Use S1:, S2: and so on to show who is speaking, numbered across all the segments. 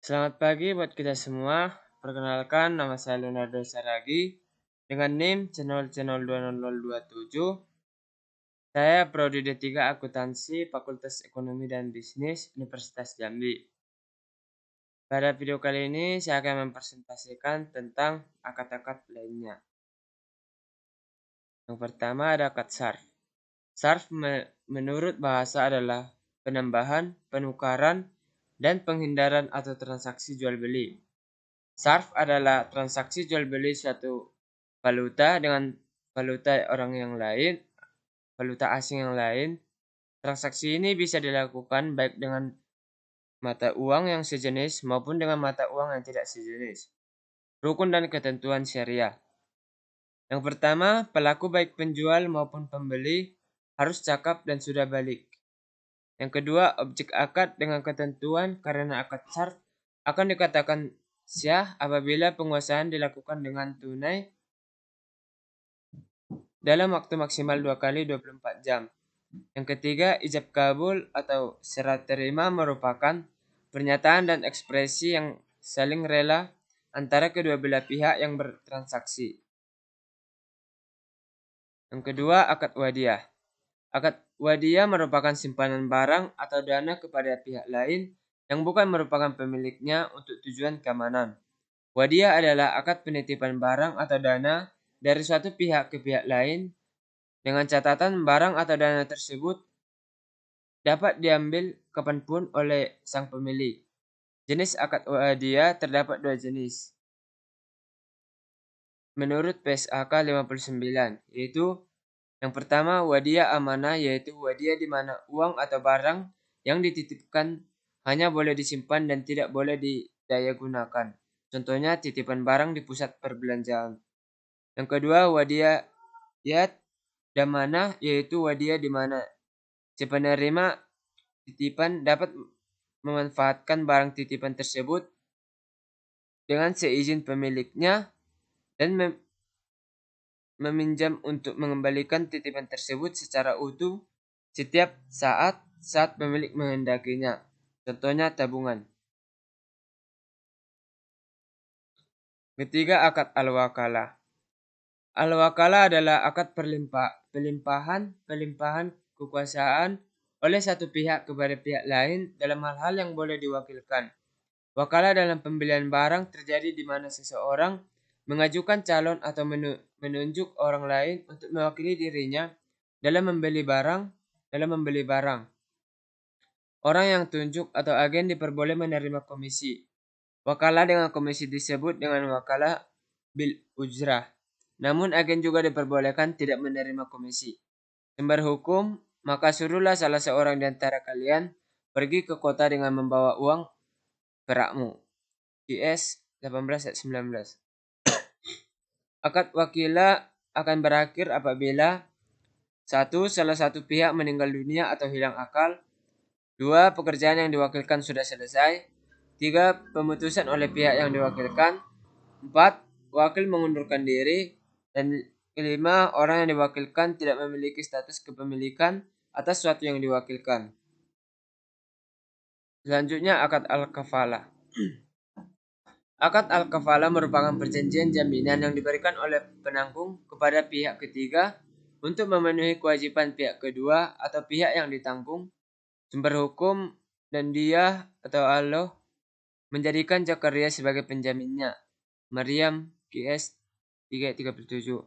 S1: Selamat pagi buat kita semua. Perkenalkan, nama saya Leonardo Saragi dengan NIM C0C02027. Saya Prodi D3 Akuntansi Fakultas Ekonomi dan Bisnis Universitas Jambi. Pada video kali ini saya akan mempresentasikan tentang akad-akad lainnya. Yang pertama ada akad SARF. SARF menurut bahasa adalah penambahan, penukaran, dan penghindaran atau transaksi jual beli. SARF adalah transaksi jual beli suatu valuta dengan valuta orang yang lain, valuta asing yang lain. Transaksi ini bisa dilakukan baik dengan mata uang yang sejenis maupun dengan mata uang yang tidak sejenis. Rukun dan ketentuan syariah. Yang pertama, pelaku baik penjual maupun pembeli harus cakap dan sudah balik. Yang kedua, objek akad dengan ketentuan karena akad SARF akan dikatakan syah apabila penguasaan dilakukan dengan tunai dalam waktu maksimal 2 kali 24 jam. Yang ketiga, ijab kabul atau serat terima merupakan pernyataan dan ekspresi yang saling rela antara kedua belah pihak yang bertransaksi. Yang kedua, akad wadiah. Akad wadiah merupakan simpanan barang atau dana kepada pihak lain yang bukan merupakan pemiliknya untuk tujuan keamanan. Wadiah adalah akad penitipan barang atau dana dari suatu pihak ke pihak lain dengan catatan barang atau dana tersebut dapat diambil kapanpun oleh sang pemilik. Jenis akad wadiah terdapat dua jenis. Menurut PSAK 59, yaitu yang pertama wadiah amanah, yaitu wadiah di mana uang atau barang yang dititipkan hanya boleh disimpan dan tidak boleh didayagunakan. Contohnya titipan barang di pusat perbelanjaan. Yang kedua wadiah yad damanah, yaitu wadiah di mana si penerima titipan dapat memanfaatkan barang titipan tersebut dengan seizin pemiliknya dan meminjam untuk mengembalikan titipan tersebut secara utuh setiap saat pemilik menghendakinya. Contohnya tabungan. Ketiga, akad al-wakalah. Al-wakalah adalah akad pelimpahan kekuasaan oleh satu pihak kepada pihak lain dalam hal-hal yang boleh diwakilkan. Wakalah dalam pembelian barang terjadi di mana seseorang mengajukan calon atau menunjuk orang lain untuk mewakili dirinya dalam membeli barang. Orang yang tunjuk atau agen diperboleh menerima komisi. Wakalah dengan komisi disebut dengan wakalah bil ujrah. Namun agen juga diperbolehkan tidak menerima komisi. Sumber hukum, maka suruhlah salah seorang di antara kalian pergi ke kota dengan membawa uang perakmu. IS 18 ayat 19. Akad wakilah akan berakhir apabila 1. Salah satu pihak meninggal dunia atau hilang akal. 2. Pekerjaan yang diwakilkan sudah selesai. 3. Pemutusan oleh pihak yang diwakilkan. 4. Wakil mengundurkan diri. Dan 5. Orang yang diwakilkan tidak memiliki status kepemilikan atas sesuatu yang diwakilkan. Selanjutnya akad al-kafalah. Akad al-kafalah merupakan perjanjian jaminan yang diberikan oleh penanggung kepada pihak ketiga untuk memenuhi kewajiban pihak kedua atau pihak yang ditanggung. Sumber hukum dan dia atau Allah menjadikan Zakaria sebagai penjaminnya. Maryam QS 337.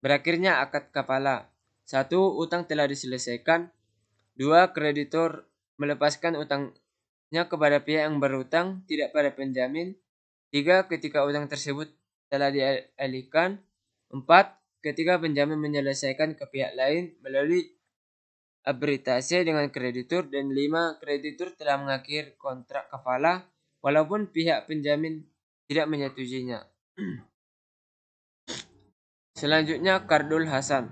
S1: Berakhirnya akad kafalah. 1. Utang telah diselesaikan. 2. Kreditor melepaskan utangnya kepada pihak yang berutang, tidak pada penjamin. 3. Ketika utang tersebut telah dialihkan. 4. Ketika penjamin menyelesaikan ke pihak lain melalui arbitase dengan kreditur. Dan 5. Kreditur telah mengakhiri kontrak kafalah walaupun pihak penjamin tidak menyetujuinya. Selanjutnya Qardul Hasan.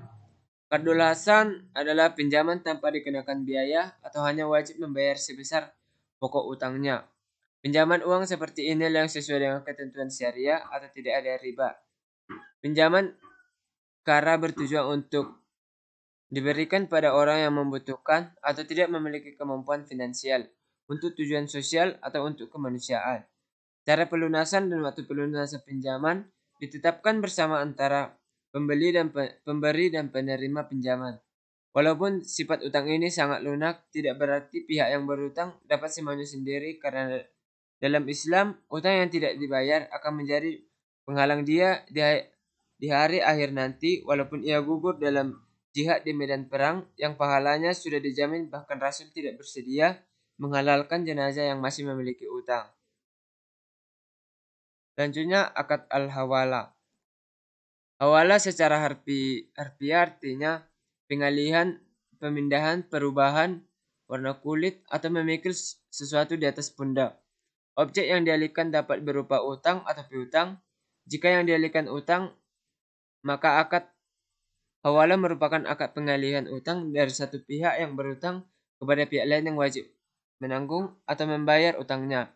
S1: Qardul Hasan adalah pinjaman tanpa dikenakan biaya atau hanya wajib membayar sebesar pokok utangnya. Pinjaman uang seperti inilah yang sesuai dengan ketentuan syariah atau tidak ada riba. Pinjaman kara bertujuan untuk diberikan pada orang yang membutuhkan atau tidak memiliki kemampuan finansial. untuk tujuan sosial atau untuk kemanusiaan. Cara pelunasan dan waktu pelunasan pinjaman ditetapkan bersama antara pemberi dan penerima pinjaman. Walaupun sifat utang ini sangat lunak, tidak berarti pihak yang berutang dapat semuanya sendiri karena dalam Islam, utang yang tidak dibayar akan menjadi penghalang dia di hari akhir nanti, walaupun ia gugur dalam jihad di medan perang yang pahalanya sudah dijamin, bahkan Rasul tidak bersedia menghalalkan jenazah yang masih memiliki utang. Selanjutnya, akad al-hawala. Hawala secara harfiah artinya pengalihan, pemindahan, perubahan warna kulit, atau memikul sesuatu di atas pundak. Objek yang dialihkan dapat berupa utang atau piutang. Jika yang dialihkan utang, maka akad hawala merupakan akad pengalihan utang dari satu pihak yang berutang kepada pihak lain yang wajib menanggung atau membayar utangnya.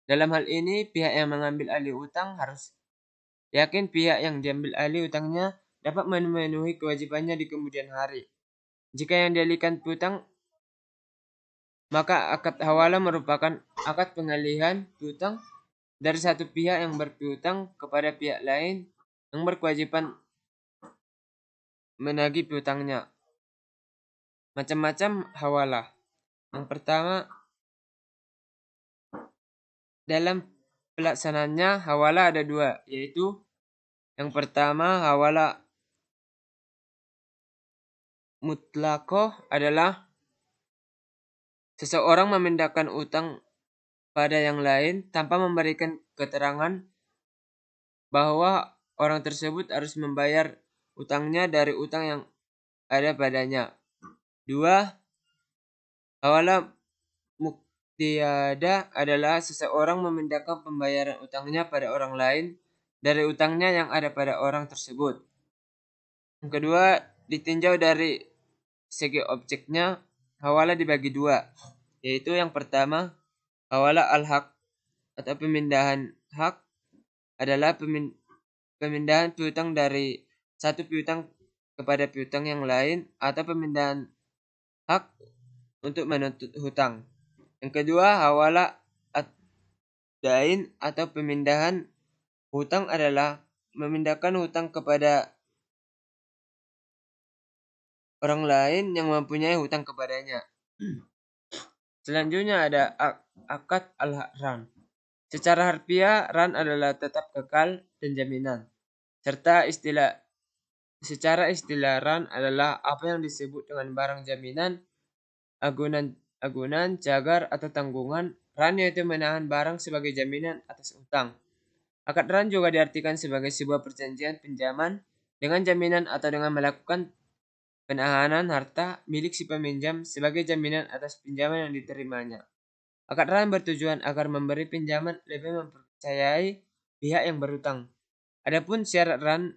S1: Dalam hal ini, pihak yang mengambil alih utang harus yakin pihak yang diambil alih utangnya dapat memenuhi kewajibannya di kemudian hari. Jika yang dialihkan piutang, maka akad hawala merupakan akad pengalihan piutang dari satu pihak yang berpiutang kepada pihak lain yang berkewajiban menagih piutangnya. Macam-macam hawala. Yang pertama, dalam pelaksanaannya hawala ada dua, yaitu yang pertama hawala mutlaqoh adalah seseorang memindahkan utang pada yang lain tanpa memberikan keterangan bahwa orang tersebut harus membayar utangnya dari utang yang ada padanya. Dua, hawala muqayyada adalah seseorang memindahkan pembayaran utangnya pada orang lain dari utangnya yang ada pada orang tersebut. Yang kedua, ditinjau dari segi objeknya, hawala dibagi dua, yaitu yang pertama, hawala al-haq atau pemindahan hak adalah pemindahan piutang dari satu piutang kepada piutang yang lain atau pemindahan hak untuk menuntut hutang. Yang kedua, hawala ad-dain atau pemindahan hutang adalah memindahkan hutang kepada orang lain yang mempunyai hutang kepadanya. Selanjutnya ada akad al-ran. Secara harfiah, ran adalah tetap kekal dan jaminan. Secara istilah ran adalah apa yang disebut dengan barang jaminan, agunan, jagar, atau tanggungan. Ran yaitu menahan barang sebagai jaminan atas utang. Akad ran juga diartikan sebagai sebuah perjanjian pinjaman dengan jaminan atau dengan melakukan penahanan harta milik si peminjam sebagai jaminan atas pinjaman yang diterimanya. Akad ran bertujuan agar memberi pinjaman lebih mempercayai pihak yang berutang. Adapun syarat ran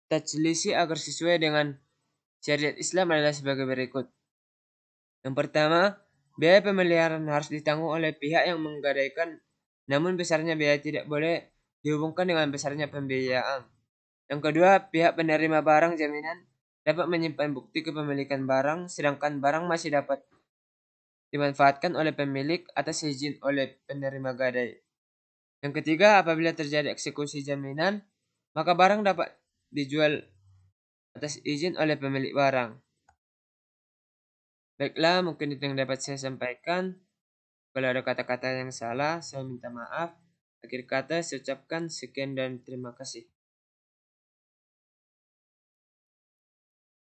S1: tajlisi agar sesuai dengan syariat Islam adalah sebagai berikut. Yang pertama, biaya pemeliharaan harus ditanggung oleh pihak yang menggadaikan, namun besarnya biaya tidak boleh dihubungkan dengan besarnya pembiayaan. Yang kedua, pihak penerima barang jaminan dapat menyimpan bukti kepemilikan barang, sedangkan barang masih dapat dimanfaatkan oleh pemilik atas izin oleh penerima gadai. Yang ketiga, apabila terjadi eksekusi jaminan, maka barang dapat dijual atas izin oleh pemilik barang. Baiklah, mungkin itu yang dapat saya sampaikan. Kalau ada kata-kata yang salah, saya minta maaf. Akhir kata, saya ucapkan sekian dan terima kasih.